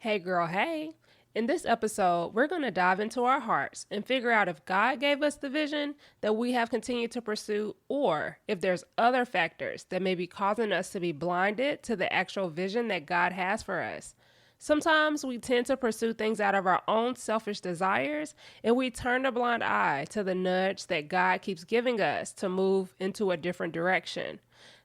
Hey girl, hey. In this episode, we're going to dive into our hearts and figure out if God gave us the vision that we have continued to pursue, or if there's other factors that may be causing us to be blinded to the actual vision that God has for us. Sometimes we tend to pursue things out of our own selfish desires, and we turn a blind eye to the nudge that God keeps giving us to move into a different direction.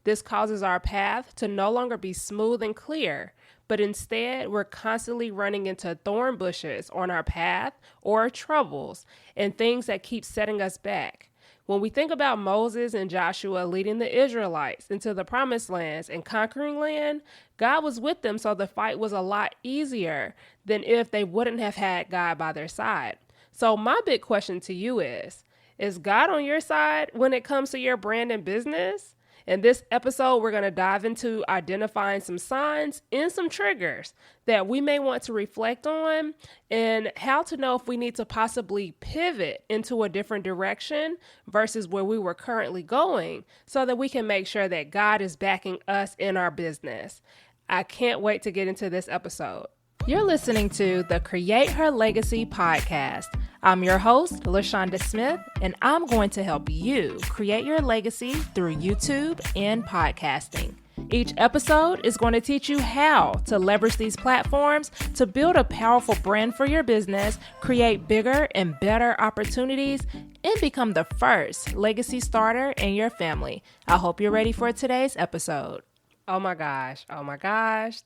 This causes our path to no longer be smooth and clear, but instead we're constantly running into thorn bushes on our path or troubles and things that keep setting us back. When we think about Moses and Joshua leading the Israelites into the promised lands and conquering land, God was with them, so the fight was a lot easier than if they wouldn't have had God by their side. So my big question to you is God on your side when it comes to your brand and business? In this episode, we're going to dive into identifying some signs and some triggers that we may want to reflect on, and how to know if we need to possibly pivot into a different direction versus where we were currently going, so that we can make sure that God is backing us in our business. I can't wait to get into this episode. You're listening to the Create Her Legacy podcast. I'm your host, Lashawnda Smith, and I'm going to help you create your legacy through YouTube and podcasting. Each episode is going to teach you how to leverage these platforms to build a powerful brand for your business, create bigger and better opportunities, and become the first legacy starter in your family. I hope you're ready for today's episode. Oh my gosh.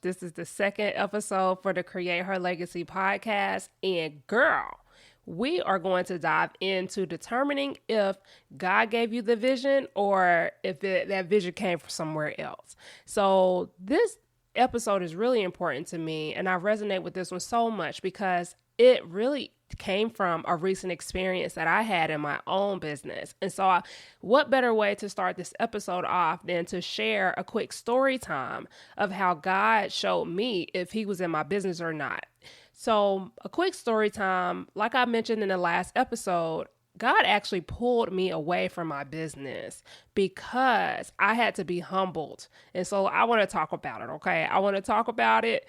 This is the second episode for the Create Her Legacy podcast. And girl, we are going to dive into determining if God gave you the vision or if that vision came from somewhere else. So this episode is really important to me, and I resonate with this one so much because it really came from a recent experience that I had in my own business. And so what better way to start this episode off than to share a quick story time of how God showed me if he was in my business or not. So a quick story time, like I mentioned in the last episode, God actually pulled me away from my business because I had to be humbled. And so I want to talk about it, okay? I want to talk about it.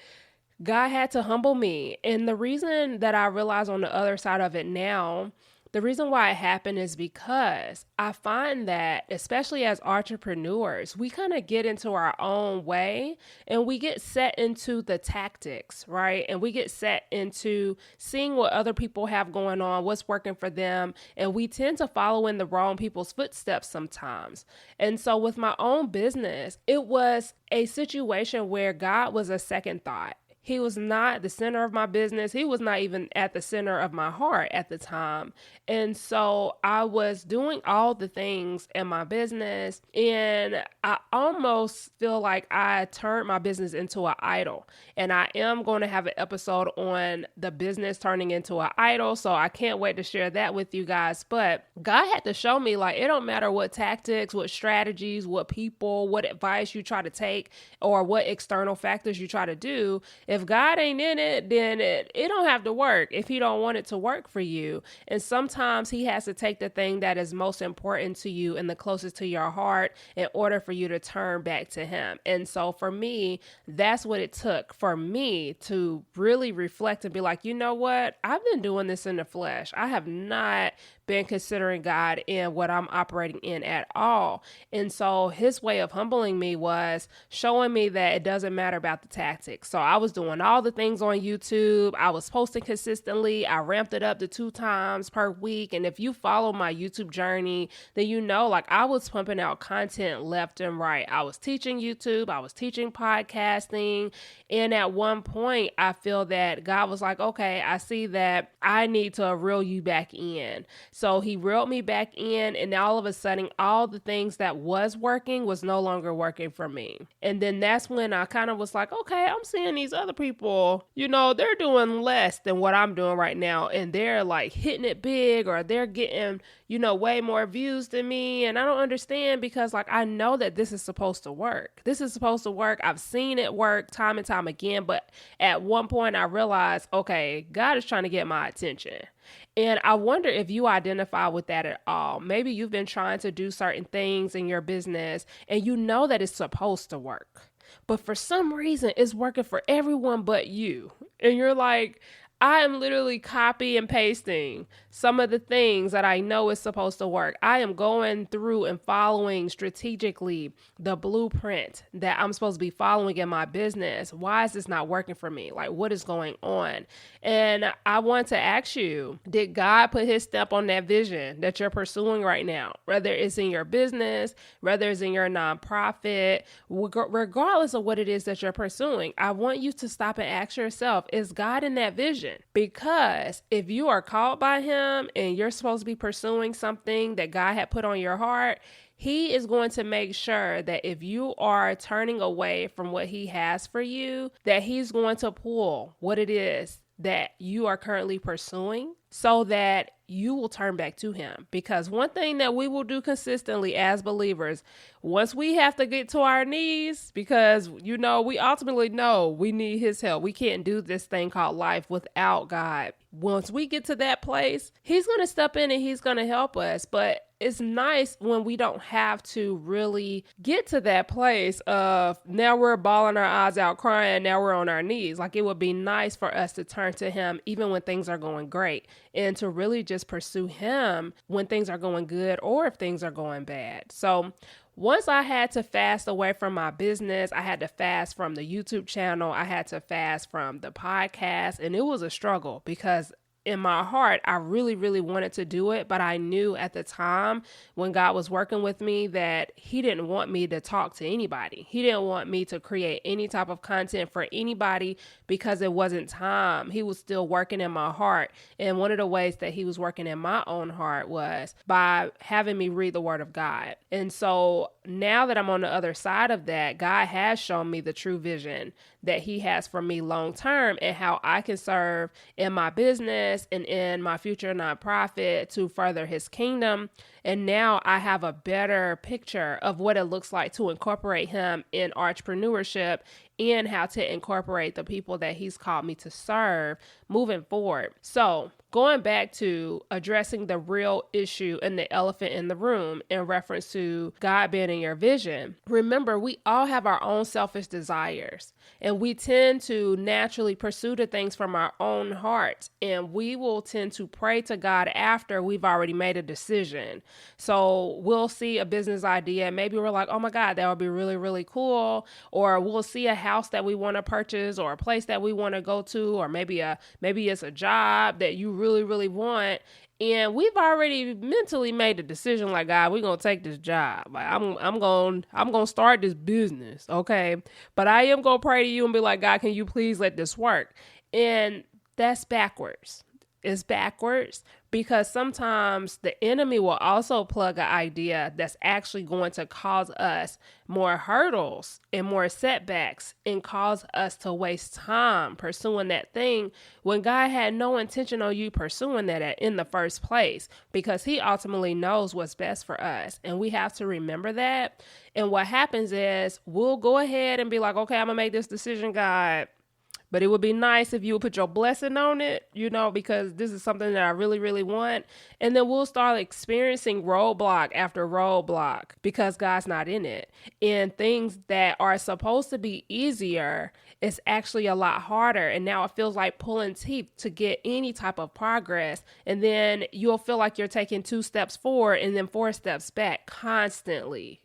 God had to humble me. And the reason that I realize on the other side of it now, the reason why it happened is because I find that, especially as entrepreneurs, we kind of get into our own way and we get set into the tactics, right? And we get set into seeing what other people have going on, what's working for them. And we tend to follow in the wrong people's footsteps sometimes. And so with my own business, it was a situation where God was a second thought. He was not the center of my business. He was not even at the center of my heart at the time. And so I was doing all the things in my business, and I almost feel like I turned my business into an idol. And I am going to have an episode on the business turning into an idol, so I can't wait to share that with you guys. But God had to show me, like, it don't matter what tactics, what strategies, what people, what advice you try to take, or what external factors you try to do. If God ain't in it, then it don't have to work if he don't want it to work for you. And sometimes he has to take the thing that is most important to you and the closest to your heart in order for you to turn back to him. And so for me, that's what it took for me to really reflect and be like, you know what? I've been doing this in the flesh. I have not been considering God in what I'm operating in at all. And so his way of humbling me was showing me that it doesn't matter about the tactics. So I was doing all the things on YouTube. I was posting consistently. I ramped it up to 2 times per week. And if you follow my YouTube journey, then you know, like, I was pumping out content left and right. I was teaching YouTube. I was teaching podcasting. And at one point, I feel that God was like, okay, I see that I need to reel you back in. So he reeled me back in, and all of a sudden, all the things that was working was no longer working for me. And then that's when I kind of was like, okay, I'm seeing these other people, you know, they're doing less than what I'm doing right now. And they're like hitting it big, or they're getting, you know, way more views than me. And I don't understand, because like, I know that this is supposed to work. This is supposed to work. I've seen it work time and time again. But at one point I realized, okay, God is trying to get my attention. And I wonder if you identify with that at all. Maybe you've been trying to do certain things in your business and you know that it's supposed to work, but for some reason it's working for everyone but you. And you're like, I am literally copy and pasting some of the things that I know is supposed to work. I am going through and following strategically the blueprint that I'm supposed to be following in my business. Why is this not working for me? Like, what is going on? And I want to ask you, did God put his stamp on that vision that you're pursuing right now? Whether it's in your business, whether it's in your nonprofit, regardless of what it is that you're pursuing, I want you to stop and ask yourself, is God in that vision? Because if you are called by him and you're supposed to be pursuing something that God had put on your heart, he is going to make sure that if you are turning away from what he has for you, that he's going to pull what it is that you are currently pursuing so that you will turn back to him. Because one thing that we will do consistently as believers, once we have to get to our knees, because, you know, we ultimately know we need his help. We can't do this thing called life without God. Once we get to that place, he's going to step in and he's going to help us. But it's nice when we don't have to really get to that place of now we're bawling our eyes out crying, now we're on our knees. Like, it would be nice for us to turn to him even when things are going great, and to really just pursue him when things are going good or if things are going bad. So once I had to fast away from my business, I had to fast from the YouTube channel, I had to fast from the podcast, and it was a struggle because in my heart, I really, really wanted to do it, but I knew at the time when God was working with me that he didn't want me to talk to anybody. He didn't want me to create any type of content for anybody because it wasn't time. He was still working in my heart. And one of the ways that he was working in my own heart was by having me read the word of God. And so now that I'm on the other side of that, God has shown me the true vision that he has for me long term and how I can serve in my business and in my future nonprofit to further his kingdom. And now I have a better picture of what it looks like to incorporate him in entrepreneurship and how to incorporate the people that he's called me to serve moving forward. So going back to addressing the real issue and the elephant in the room in reference to God being in your vision, remember, we all have our own selfish desires and we tend to naturally pursue the things from our own heart, and we will tend to pray to God after we've already made a decision. So we'll see a business idea and maybe we're like, oh my God, that would be really, really cool. Or we'll see a house that we want to purchase or a place that we want to go to, or maybe it's a job that you really, really want. And we've already mentally made the decision, like, God, we're going to take this job. Like, I'm going to start this business. Okay. But I am going to pray to you and be like, God, can you please let this work? And that's backwards. It's backwards because sometimes the enemy will also plug an idea that's actually going to cause us more hurdles and more setbacks and cause us to waste time pursuing that thing when God had no intention on you pursuing that in the first place, because he ultimately knows what's best for us. And we have to remember that. And what happens is we'll go ahead and be like, okay, I'm gonna make this decision, God. But it would be nice if you would put your blessing on it, you know, because this is something that I really, really want. And then we'll start experiencing roadblock after roadblock because God's not in it. And things that are supposed to be easier, it's actually a lot harder. And now it feels like pulling teeth to get any type of progress. And then you'll feel like you're taking 2 steps forward and then 4 steps back constantly.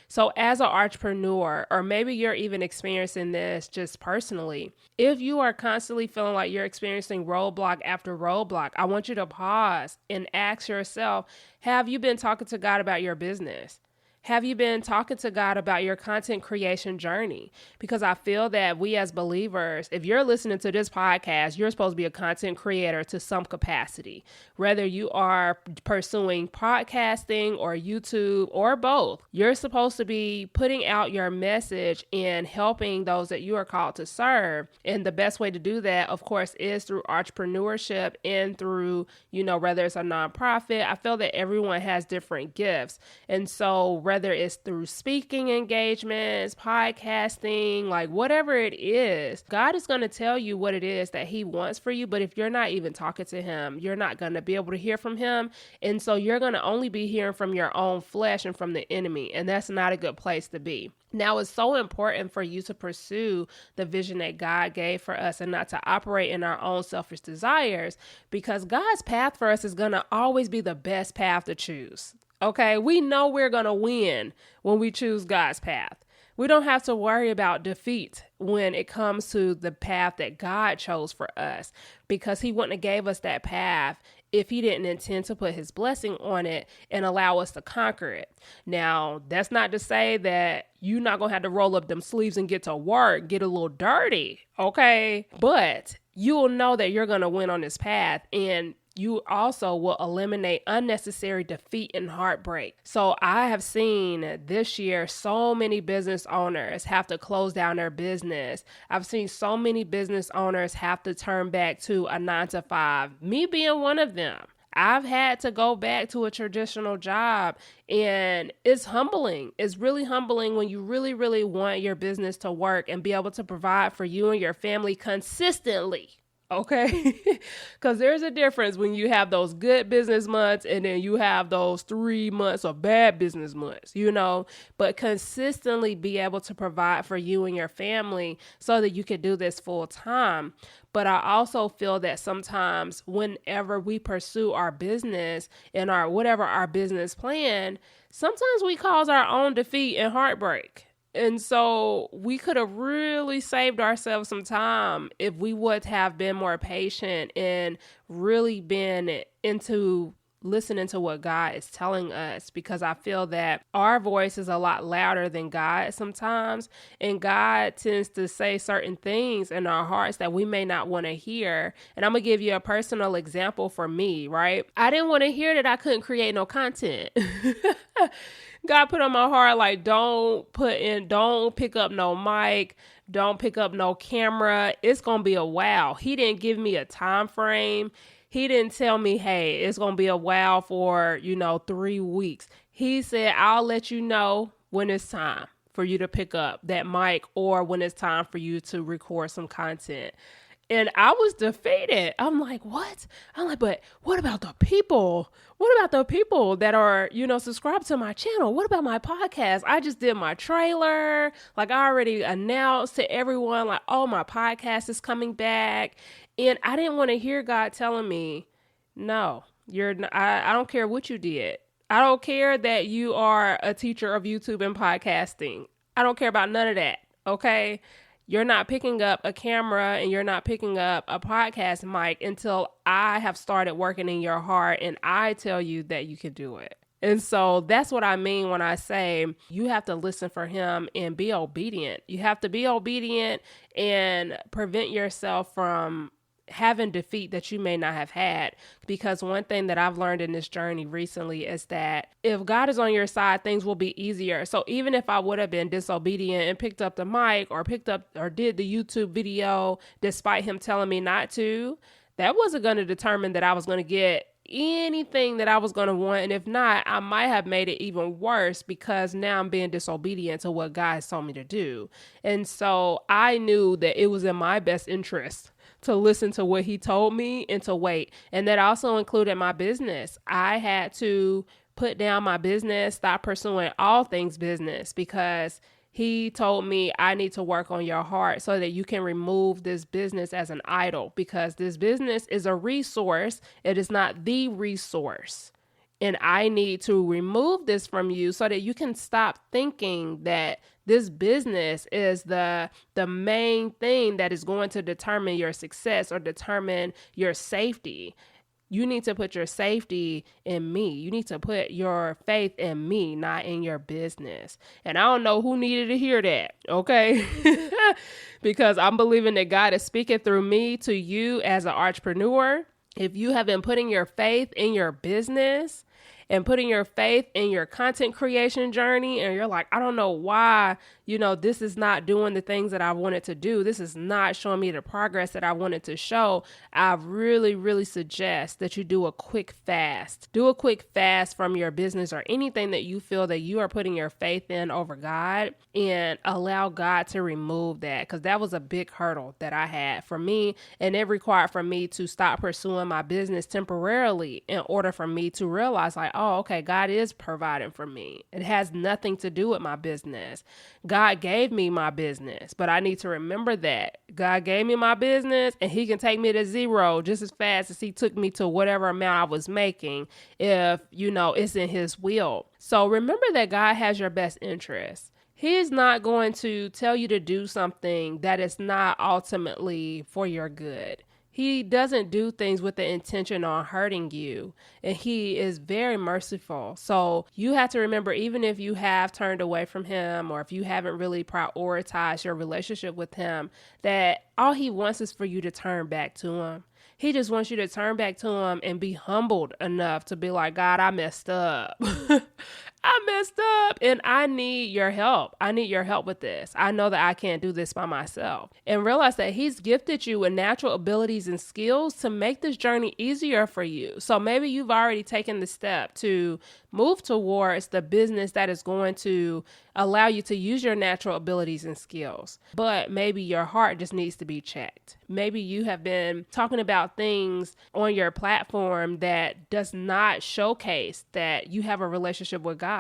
So as an entrepreneur, or maybe you're even experiencing this just personally, if you are constantly feeling like you're experiencing roadblock after roadblock, I want you to pause and ask yourself, have you been talking to God about your business? Have you been talking to God about your content creation journey? Because I feel that we as believers, if you're listening to this podcast, you're supposed to be a content creator to some capacity. Whether you are pursuing podcasting or YouTube or both, you're supposed to be putting out your message and helping those that you are called to serve. And the best way to do that, of course, is through entrepreneurship and through, whether it's a nonprofit. I feel that everyone has different gifts. And so whether it's through speaking engagements, podcasting, like whatever it is, God is going to tell you what it is that he wants for you. But if you're not even talking to him, you're not going to be able to hear from him. And so you're going to only be hearing from your own flesh and from the enemy. And that's not a good place to be. Now, it's so important for you to pursue the vision that God gave for us and not to operate in our own selfish desires, because God's path for us is going to always be the best path to choose. Okay, we know we're going to win when we choose God's path. We don't have to worry about defeat when it comes to the path that God chose for us, because he wouldn't have gave us that path if he didn't intend to put his blessing on it and allow us to conquer it. Now, that's not to say that you're not going to have to roll up them sleeves and get to work, get a little dirty, okay? But you'll know that you're going to win on this path, and you also will eliminate unnecessary defeat and heartbreak. So I have seen this year so many business owners have to close down their business. I've seen so many business owners have to turn back to a 9-to-5, me being one of them. I've had to go back to a traditional job, and it's humbling. It's really humbling when you really, really want your business to work and be able to provide for you and your family consistently. Okay, because there's a difference when you have those good business months and then you have those 3 months of bad business months, but consistently be able to provide for you and your family so that you can do this full time. But I also feel that sometimes whenever we pursue our business and whatever our business plan, sometimes we cause our own defeat and heartbreak. And so we could have really saved ourselves some time if we would have been more patient and really been into listening to what God is telling us, because I feel that our voice is a lot louder than God sometimes. And God tends to say certain things in our hearts that we may not want to hear. And I'm going to give you a personal example for me, right? I didn't want to hear that I couldn't create no content. God put on my heart, like, don't pick up no mic, don't pick up no camera. It's going to be a while. He didn't give me a time frame. He didn't tell me, hey, it's going to be a while for, 3 weeks. He said, I'll let you know when it's time for you to pick up that mic or when it's time for you to record some content. And I was defeated. I'm like, what? I'm like, but what about the people? What about the people that are, subscribed to my channel? What about my podcast? I just did my trailer. Like, I already announced to everyone, like, oh, my podcast is coming back. And I didn't want to hear God telling me, no, I don't care what you did. I don't care that you are a teacher of YouTube and podcasting. I don't care about none of that. Okay. You're not picking up a camera and you're not picking up a podcast mic until I have started working in your heart and I tell you that you can do it. And so that's what I mean when I say you have to listen for him and be obedient. You have to be obedient and prevent yourself from having defeat that you may not have had. Because one thing that I've learned in this journey recently is that if God is on your side, things will be easier. So even if I would have been disobedient and picked up the mic or did the YouTube video, despite him telling me not to, that wasn't going to determine that I was going to get anything that I was going to want. And if not, I might have made it even worse because now I'm being disobedient to what God has told me to do. And so I knew that it was in my best interest to listen to what he told me and to wait. And that also included my business. I had to put down my business, stop pursuing all things business, because he told me I need to work on your heart so that you can remove this business as an idol, because this business is a resource. It is not the resource. And I need to remove this from you so that you can stop thinking that this business is the main thing that is going to determine your success or determine your safety. You need to put your safety in me. You need to put your faith in me, not in your business. And I don't know who needed to hear that, okay? Because I'm believing that God is speaking through me to you as an entrepreneur. If you have been putting your faith in your business and putting your faith in your content creation journey, and you're like, I don't know why, this is not doing the things that I wanted to do. This is not showing me the progress that I wanted to show. I really, really suggest that you do a quick fast. Do a quick fast from your business or anything that you feel that you are putting your faith in over God, and allow God to remove that, because that was a big hurdle that I had for me, and it required for me to stop pursuing my business temporarily in order for me to realize like, oh, okay, God is providing for me. It has nothing to do with my business. God gave me my business, but I need to remember that God gave me my business and he can take me to zero just as fast as he took me to whatever amount I was making if, it's in his will. So remember that God has your best interest. He is not going to tell you to do something that is not ultimately for your good. He doesn't do things with the intention on hurting you, and he is very merciful. So you have to remember, even if you have turned away from him, or if you haven't really prioritized your relationship with him, that all he wants is for you to turn back to him. He just wants you to turn back to him and be humbled enough to be like, God, I messed up. I messed up and I need your help. I need your help with this. I know that I can't do this by myself. And realize that he's gifted you with natural abilities and skills to make this journey easier for you. So maybe you've already taken the step to move towards the business that is going to allow you to use your natural abilities and skills. But maybe your heart just needs to be checked. Maybe you have been talking about things on your platform that does not showcase that you have a relationship with God.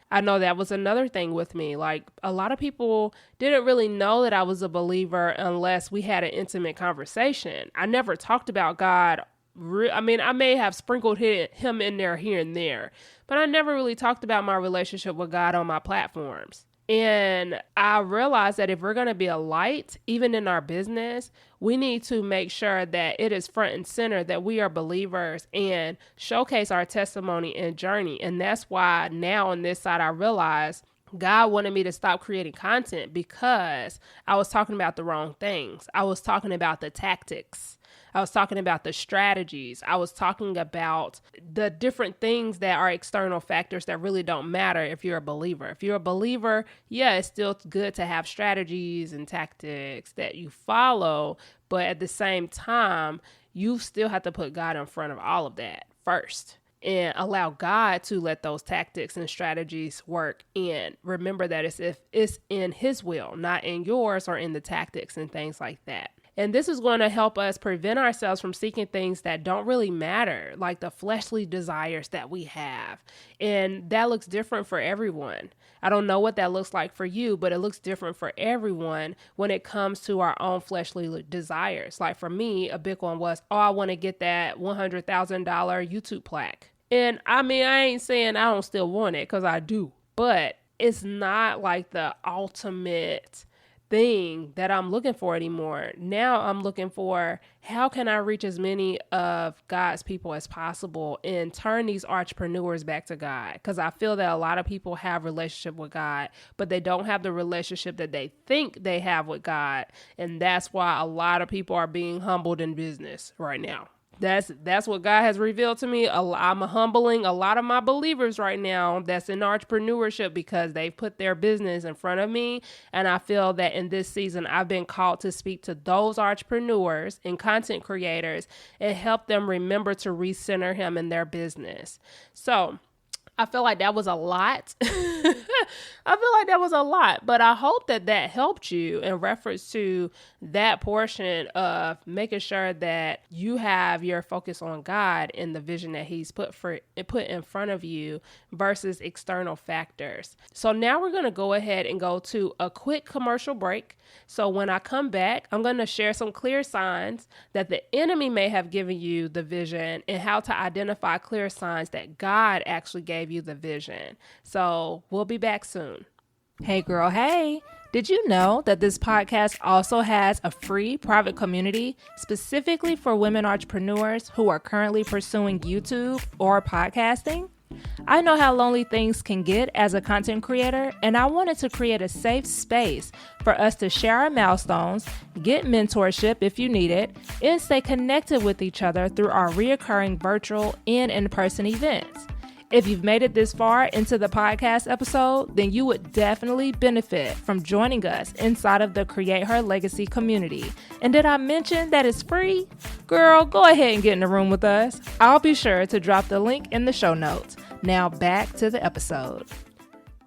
I know that was another thing with me. Like, a lot of people didn't really know that I was a believer unless we had an intimate conversation. I never talked about God. I may have sprinkled him in there here and there, but I never really talked about my relationship with God on my platforms. And I realized that if we're going to be a light, even in our business, we need to make sure that it is front and center, that we are believers, and showcase our testimony and journey. And that's why now on this side, I realize God wanted me to stop creating content because I was talking about the wrong things. I was talking about the tactics. I was talking about the strategies. I was talking about the different things that are external factors that really don't matter if you're a believer. If you're a believer, yeah, it's still good to have strategies and tactics that you follow, but at the same time, you still have to put God in front of all of that first and allow God to let those tactics and strategies work. And remember that it's in his will, not in yours or in the tactics and things like that. And this is going to help us prevent ourselves from seeking things that don't really matter, like the fleshly desires that we have. And that looks different for everyone. I don't know what that looks like for you, but it looks different for everyone when it comes to our own fleshly desires. Like for me, a big one was, I want to get that $100,000 YouTube plaque. And I ain't saying I don't still want it, because I do, but it's not like the ultimate thing that I'm looking for anymore. Now I'm looking for, how can I reach as many of God's people as possible and turn these entrepreneurs back to God? Because I feel that a lot of people have a relationship with God, but they don't have the relationship that they think they have with God. And that's why a lot of people are being humbled in business right now. That's what God has revealed to me. I'm humbling a lot of my believers right now that's in entrepreneurship because they put their business in front of me. And I feel that in this season, I've been called to speak to those entrepreneurs and content creators and help them remember to recenter him in their business. So I feel like that was a lot. But I hope that helped you in reference to that portion of making sure that you have your focus on God and the vision that he's put in front of you versus external factors. So now we're going to go ahead and go to a quick commercial break. So when I come back, I'm going to share some clear signs that the enemy may have given you the vision and how to identify clear signs that God actually gave you the vision. So we'll be back soon. Hey girl, hey. Did you know that this podcast also has a free private community specifically for women entrepreneurs who are currently pursuing YouTube or podcasting? I know how lonely things can get as a content creator, and I wanted to create a safe space for us to share our milestones, get mentorship if you need it, and stay connected with each other through our reoccurring virtual and in-person events. If you've made it this far into the podcast episode, then you would definitely benefit from joining us inside of the Create Her Legacy community. And did I mention that it's free? Girl, go ahead and get in the room with us. I'll be sure to drop the link in the show notes. Now back to the episode.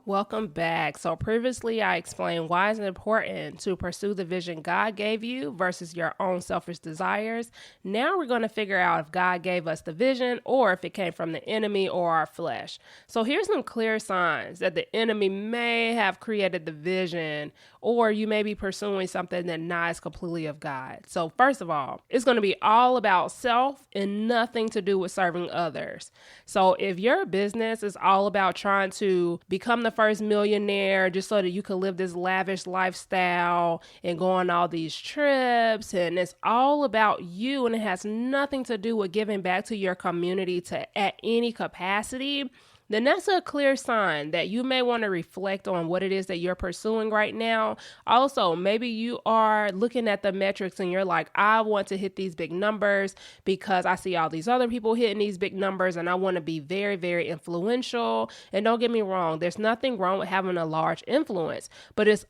Welcome back. So previously I explained why it's important to pursue the vision God gave you versus your own selfish desires. Now we're going to figure out if God gave us the vision or if it came from the enemy or our flesh. So here's some clear signs that the enemy may have created the vision, or you may be pursuing something that not is completely of God. So first of all, it's going to be all about self and nothing to do with serving others. So if your business is all about trying to become the first millionaire just so that you can live this lavish lifestyle and go on all these trips, and it's all about you and it has nothing to do with giving back to your community at any capacity, then that's a clear sign that you may want to reflect on what it is that you're pursuing right now. Also, maybe you are looking at the metrics and you're like, I want to hit these big numbers because I see all these other people hitting these big numbers and I want to be very, very influential. And don't get me wrong, there's nothing wrong with having a large influence, but if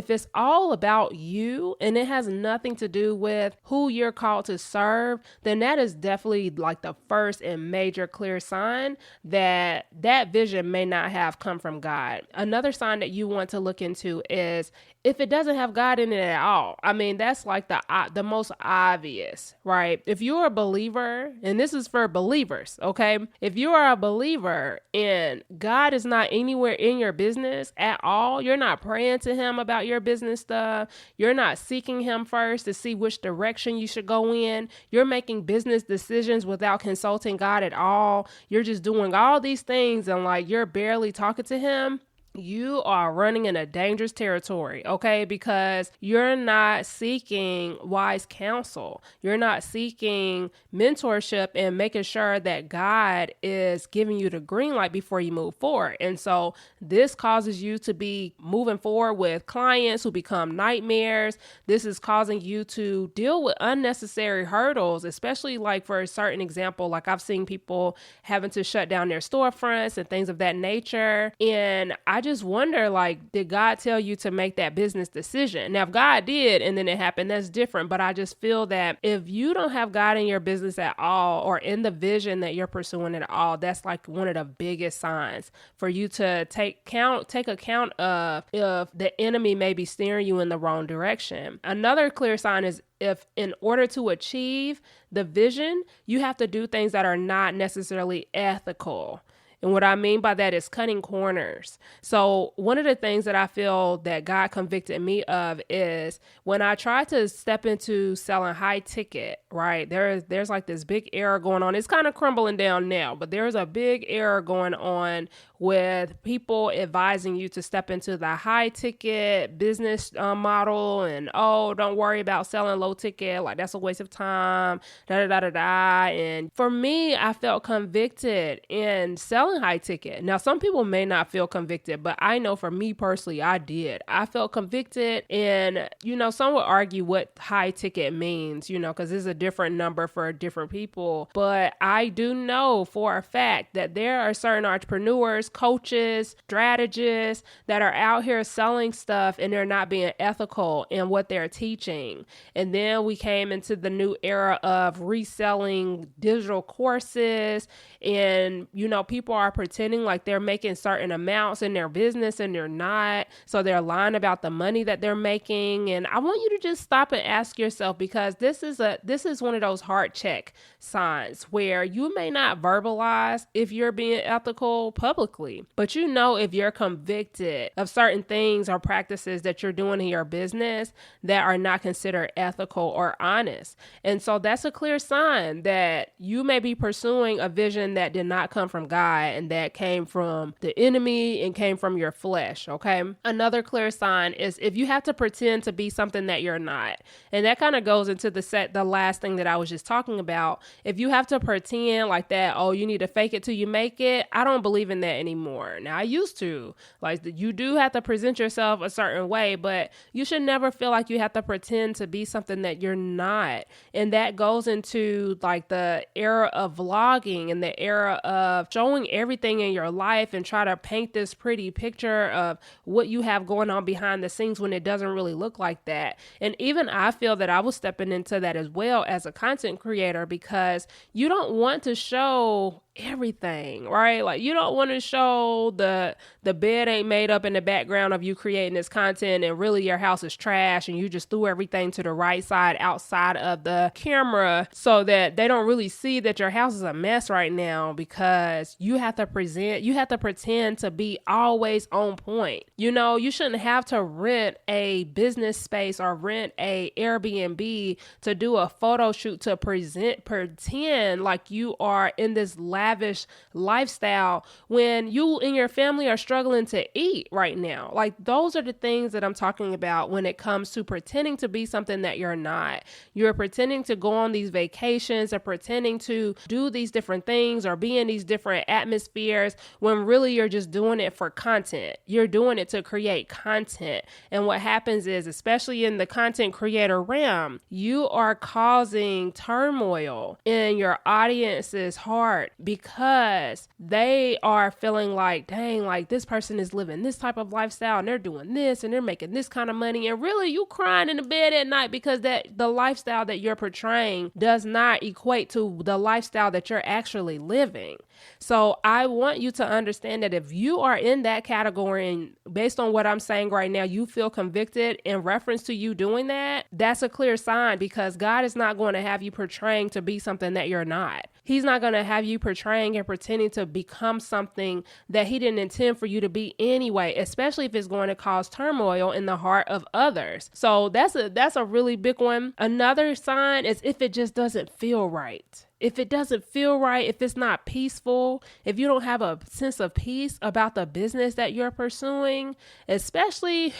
it's all about you and it has nothing to do with who you're called to serve, then that is definitely like the first and major clear sign that vision may not have come from God. Another sign that you want to look into is if it doesn't have God in it at all. I mean, that's like the most obvious, right? If you're a believer, and this is for believers, okay? If you are a believer and God is not anywhere in your business at all, you're not praying to him about your business stuff, you're not seeking him first to see which direction you should go in, you're making business decisions without consulting God at all, you're just doing all these things and like you're barely talking to him, you are running in a dangerous territory, okay? Because you're not seeking wise counsel. You're not seeking mentorship and making sure that God is giving you the green light before you move forward. And so this causes you to be moving forward with clients who become nightmares. This is causing you to deal with unnecessary hurdles, especially like for a certain example, like I've seen people having to shut down their storefronts and things of that nature. And I just wonder, like, did God tell you to make that business decision? Now, if God did and then it happened, that's different. But I just feel that if you don't have God in your business at all or in the vision that you're pursuing at all, that's like one of the biggest signs for you to take account of if the enemy may be steering you in the wrong direction. Another clear sign is if in order to achieve the vision, you have to do things that are not necessarily ethical. And what I mean by that is cutting corners. So one of the things that I feel that God convicted me of is when I tried to step into selling high ticket, right? There's like this big error going on. It's kind of crumbling down now, but there's a big error going on with people advising you to step into the high ticket business model and, oh, don't worry about selling low ticket. Like that's a waste of time, And for me, I felt convicted in selling high ticket. Now, some people may not feel convicted, but I know for me personally, I did. I felt convicted, and, some would argue what high ticket means, because it's a different number for different people. But I do know for a fact that there are certain entrepreneurs, coaches, strategists that are out here selling stuff and they're not being ethical in what they're teaching. And then we came into the new era of reselling digital courses, and, people are pretending like they're making certain amounts in their business and they're not. So they're lying about the money that they're making. And I want you to just stop and ask yourself, because this is one of those heart check signs where you may not verbalize if you're being ethical publicly, but if you're convicted of certain things or practices that you're doing in your business that are not considered ethical or honest. And so that's a clear sign that you may be pursuing a vision that did not come from God and that came from the enemy and came from your flesh, okay? Another clear sign is if you have to pretend to be something that you're not. And that kind of goes into the last thing that I was just talking about. If you have to pretend like that, oh, you need to fake it till you make it, I don't believe in that anymore. Now, I used to. Like, you do have to present yourself a certain way, but you should never feel like you have to pretend to be something that you're not. And that goes into like the era of vlogging and the era of showing everything in your life and try to paint this pretty picture of what you have going on behind the scenes when it doesn't really look like that. And even I feel that I was stepping into that as well as a content creator, because you don't want to show everything, right? Like, you don't want to show the bed ain't made up in the background of you creating this content and really your house is trash and you just threw everything to the right side outside of the camera so that they don't really see that your house is a mess right now, because you have to pretend to be always on point. You shouldn't have to rent a business space or rent a Airbnb to do a photo shoot to pretend like you are in this lavish lifestyle when you and your family are struggling to eat right now. Like, those are the things that I'm talking about when it comes to pretending to be something that you're not. You're pretending to go on these vacations or pretending to do these different things or be in these different atmospheres when really you're just doing it for content. You're doing it to create content. And what happens is, especially in the content creator realm, you are causing turmoil in your audience's heart, because they are feeling like, dang, like this person is living this type of lifestyle and they're doing this and they're making this kind of money. And really you crying in the bed at night because that the lifestyle that you're portraying does not equate to the lifestyle that you're actually living. So I want you to understand that if you are in that category and based on what I'm saying right now, you feel convicted in reference to you doing that, that's a clear sign, because God is not going to have you portraying to be something that you're not. He's not going to have you portraying and pretending to become something that he didn't intend for you to be anyway, especially if it's going to cause turmoil in the heart of others. So that's a really big one. Another sign is if it just doesn't feel right. If it doesn't feel right, if it's not peaceful, if you don't have a sense of peace about the business that you're pursuing, especially...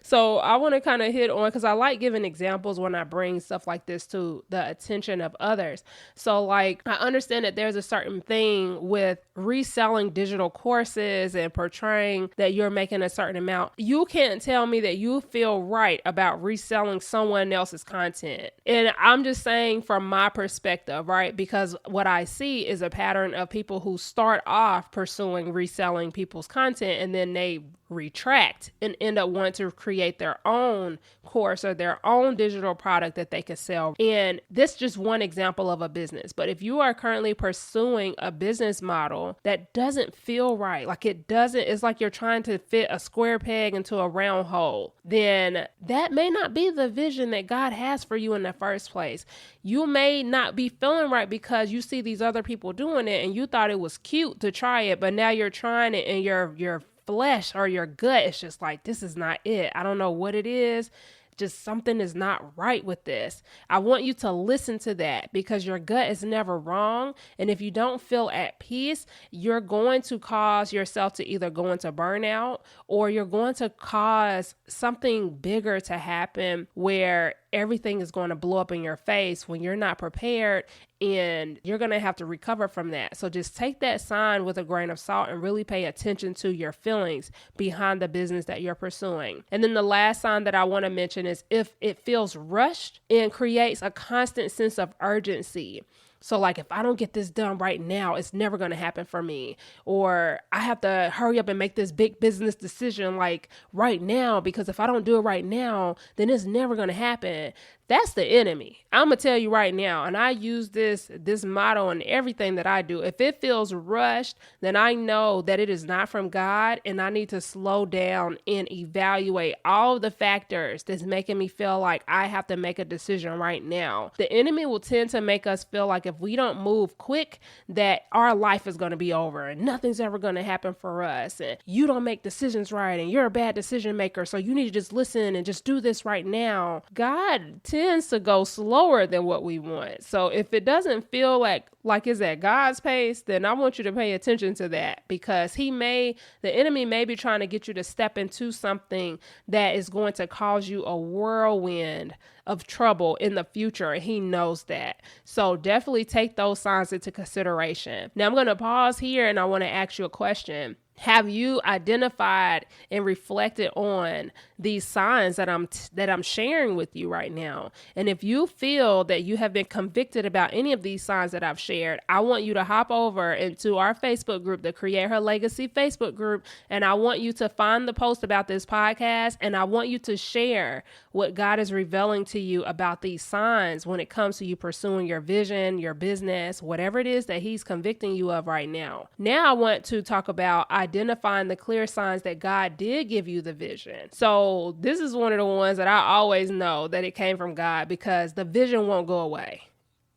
So I want to kind of hit on, because I like giving examples when I bring stuff like this to the attention of others. So like, I understand that there's a certain thing with reselling digital courses and portraying that you're making a certain amount. You can't tell me that you feel right about reselling someone else's content. And I'm just saying from my perspective, right? Because what I see is a pattern of people who start off pursuing reselling people's content and then they retract and end up wanting to create their own course or their own digital product that they can sell. And this is just one example of a business. But if you are currently pursuing a business model that doesn't feel right, like it's like you're trying to fit a square peg into a round hole, then that may not be the vision that God has for you in the first place. You may not be feeling right because you see these other people doing it and you thought it was cute to try it, but now you're trying it and your flesh or your gut is just like, this is not it. I don't know what it is. Just something is not right with this. I want you to listen to that, because your gut is never wrong. And if you don't feel at peace, you're going to cause yourself to either go into burnout, or you're going to cause something bigger to happen where everything is going to blow up in your face when you're not prepared, and you're going to have to recover from that. So just take that sign with a grain of salt and really pay attention to your feelings behind the business that you're pursuing. And then the last sign that I want to mention is if it feels rushed and creates a constant sense of urgency. So like, if I don't get this done right now, it's never going to happen for me. Or I have to hurry up and make this big business decision like right now, because if I don't do it right now, then it's never going to happen. That's the enemy. I'm going to tell you right now. And I use this motto in everything that I do. If it feels rushed, then I know that it is not from God, and I need to slow down and evaluate all the factors that's making me feel like I have to make a decision right now. The enemy will tend to make us feel like if we don't move quick, that our life is going to be over and nothing's ever going to happen for us. And you don't make decisions right, and you're a bad decision maker, so you need to just listen and just do this right now. God tends to go slower than what we want. So if it doesn't feel like it's at God's pace, then I want you to pay attention to that, because the enemy may be trying to get you to step into something that is going to cause you a whirlwind of trouble in the future. And he knows that. So definitely take those signs into consideration. Now I'm going to pause here and I want to ask you a question. Have you identified and reflected on these signs that I'm sharing with you right now? And if you feel that you have been convicted about any of these signs that I've shared, I want you to hop over into our Facebook group, the Create Her Legacy Facebook group, and I want you to find the post about this podcast, and I want you to share what God is revealing to you about these signs when it comes to you pursuing your vision, your business, whatever it is that He's convicting you of right now. Now I want to talk about identifying the clear signs that God did give you the vision. So this is one of the ones that I always know that it came from God, because the vision won't go away.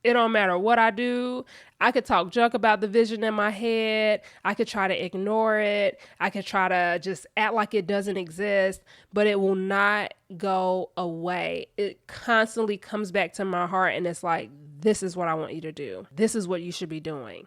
It don't matter what I do. I could talk junk about the vision in my head. I could try to ignore it. I could try to just act like it doesn't exist, but it will not go away. It constantly comes back to my heart, and it's like, this is what I want you to do. This is what you should be doing.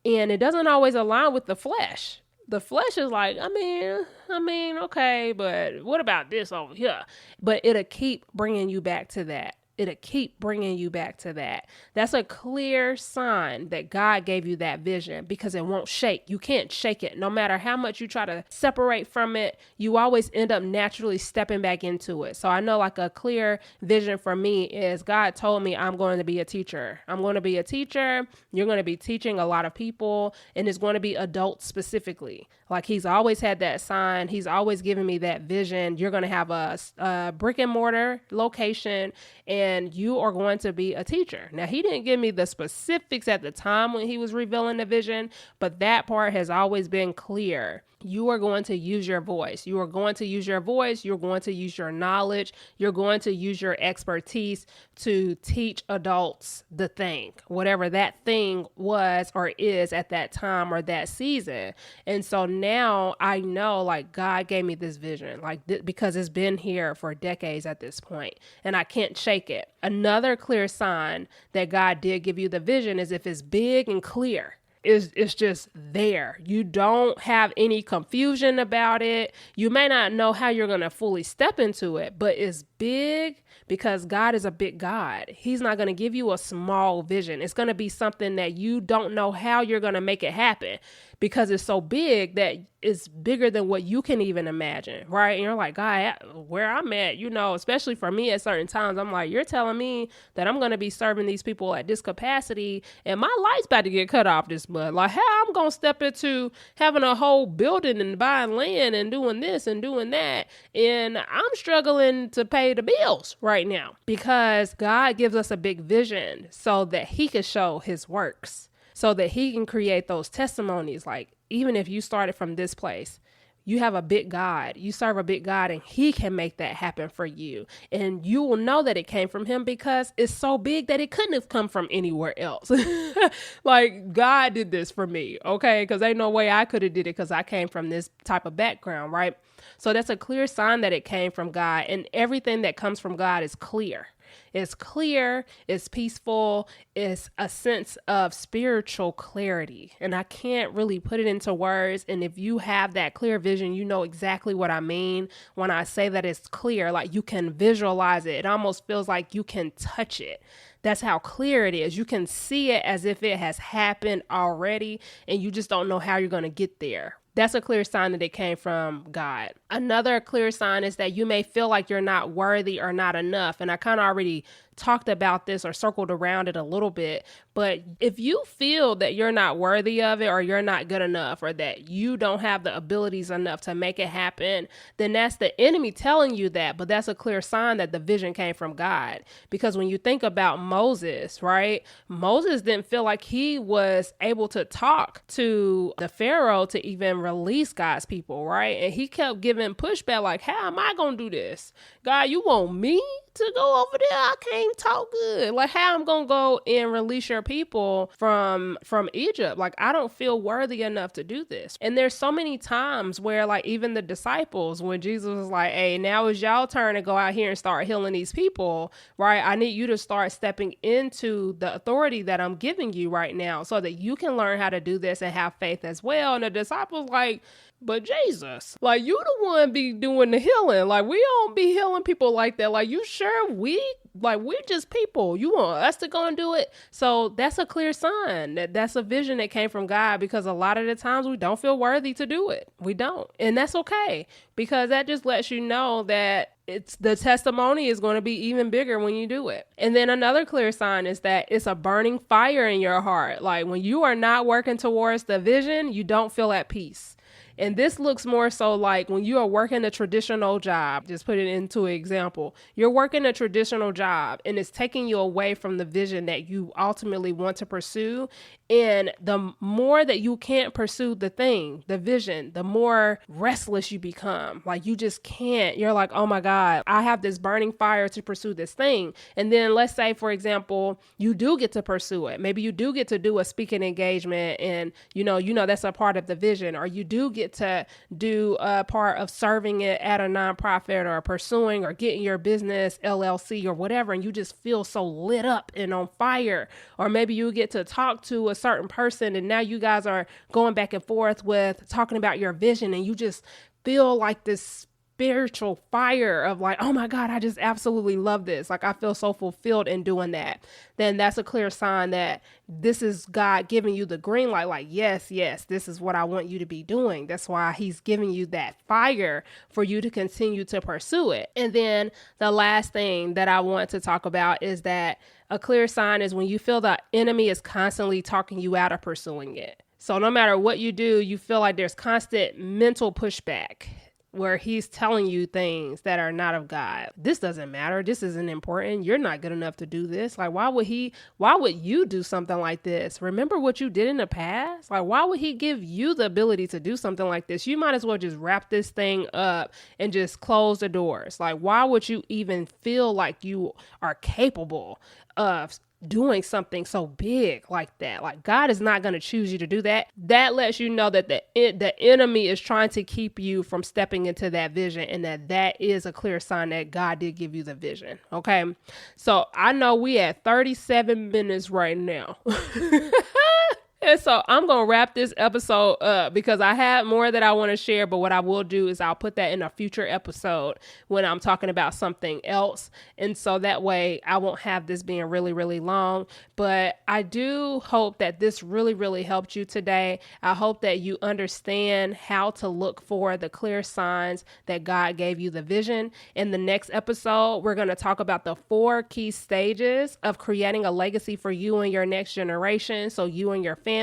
And it doesn't always align with the flesh. The flesh is like, I mean, okay, but what about this over here? But it'll keep bringing you back to that. It'll keep bringing you back to that. That's a clear sign that God gave you that vision, because it won't shake. You can't shake it. No matter how much you try to separate from it, you always end up naturally stepping back into it. So I know, like, a clear vision for me is God told me I'm going to be a teacher. I'm going to be a teacher. You're going to be teaching a lot of people, and it's going to be adults specifically. Like, He's always had that sign. He's always given me that vision. You're going to have a brick and mortar location, and you are going to be a teacher. Now, He didn't give me the specifics at the time when He was revealing the vision, but that part has always been clear. You are going to use your voice. You are going to use your voice. You're going to use your knowledge. You're going to use your expertise to teach adults the thing, whatever that thing was or is at that time or that season. And so now I know, like, God gave me this vision, like, because it's been here for decades at this point, and I can't shake it. Another clear sign that God did give you the vision is if it's big and clear. It's just there. You don't have any confusion about it. You may not know how you're going to fully step into it, but it's big, because God is a big God. He's not going to give you a small vision. It's going to be something that you don't know how you're going to make it happen, because it's so big that it's bigger than what you can even imagine, right? And you're like, God, where I'm at, especially for me at certain times, I'm like, you're telling me that I'm going to be serving these people at this capacity, and my light's about to get cut off this month. Like, how I'm going to step into having a whole building and buying land and doing this and doing that, and I'm struggling to pay the bills right now, because God gives us a big vision so that He can show His works, so that He can create those testimonies. Like, even if you started from this place, you have a big God. You serve a big God, and He can make that happen for you. And you will know that it came from Him, because it's so big that it couldn't have come from anywhere else. Like, God did this for me, okay? Because ain't no way I could have did it, because I came from this type of background, right? So that's a clear sign that it came from God, and everything that comes from God is clear. It's clear, it's peaceful, it's a sense of spiritual clarity. And I can't really put it into words. And if you have that clear vision, you know exactly what I mean when I say that it's clear. Like, you can visualize it. It almost feels like you can touch it. That's how clear it is. You can see it as if it has happened already, and you just don't know how you're going to get there. That's a clear sign that it came from God. Another clear sign is that you may feel like you're not worthy or not enough. And I kind of already talked about this or circled around it a little bit. But if you feel that you're not worthy of it, or you're not good enough, or that you don't have the abilities enough to make it happen, then that's the enemy telling you that. But that's a clear sign that the vision came from God. Because when you think about Moses, right? Moses didn't feel like he was able to talk to the Pharaoh to even release God's people, right? And he kept giving pushback, like, how am I going to do this? God, you want me to go over there? I can't talk good. Like, how I'm going to go and release your people from Egypt? Like, I don't feel worthy enough to do this. And there's so many times where, like, even the disciples, when Jesus was like, hey, now it's y'all turn to go out here and start healing these people, right? I need you to start stepping into the authority that I'm giving you right now, so that you can learn how to do this and have faith as well. And the disciples like, but Jesus, like, you the one be doing the healing. Like, we don't be healing people like that. Like, you sure sure? We're just people. You want us to go and do it? So that's a clear sign that that's a vision that came from God, because a lot of the times we don't feel worthy to do it. We don't. And that's okay, because that just lets you know that the testimony is going to be even bigger when you do it. And then another clear sign is that it's a burning fire in your heart. Like when you are not working towards the vision, you don't feel at peace. And this looks more so like when you are working a traditional job. Just put it into an example. You're working a traditional job and it's taking you away from the vision that you ultimately want to pursue. And the more that you can't pursue the thing, the vision, the more restless you become. Like you just can't. You're like, oh my God, I have this burning fire to pursue this thing. And then let's say, for example, you do get to pursue it. Maybe you do get to do a speaking engagement and you know that's a part of the vision, or you do get to do a part of serving it at a nonprofit or pursuing or getting your business LLC or whatever. And you just feel so lit up and on fire. Or maybe you get to talk to a certain person and now you guys are going back and forth with talking about your vision, and you just feel like this spiritual fire of like, oh my God, I just absolutely love this. Like I feel so fulfilled in doing that. Then that's a clear sign that this is God giving you the green light. Like, yes, this is what I want you to be doing. That's why he's giving you that fire for you to continue to pursue it. And then the last thing that I want to talk about is that a clear sign is when you feel the enemy is constantly talking you out of pursuing it. So no matter what you do, you feel like there's constant mental pushback where he's telling you things that are not of God. This doesn't matter. This isn't important. You're not good enough to do this. Like, why would you do something like this? Remember what you did in the past? Like, why would he give you the ability to do something like this? You might as well just wrap this thing up and just close the doors. Like, why would you even feel like you are capable of doing something so big like that? Like God is not going to choose you to do that. That lets you know that the enemy is trying to keep you from stepping into that vision, and that is a clear sign that God did give you the vision. Okay. So I know we at 37 minutes right now. And so I'm going to wrap this episode up because I have more that I want to share, but what I will do is I'll put that in a future episode when I'm talking about something else. And so that way I won't have this being really, really long, but I do hope that this really, really helped you today. I hope that you understand how to look for the clear signs that God gave you the vision. In the next episode, we're going to talk about the 4 key stages of creating a legacy for you and your next generation. So you and your family.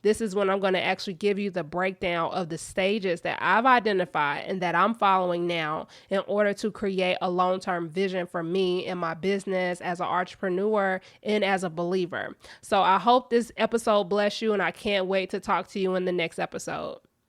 This is when I'm going to actually give you the breakdown of the stages that I've identified and that I'm following now in order to create a long-term vision for me and my business as an entrepreneur and as a believer. So I hope this episode bless you, and I can't wait to talk to you in the next episode.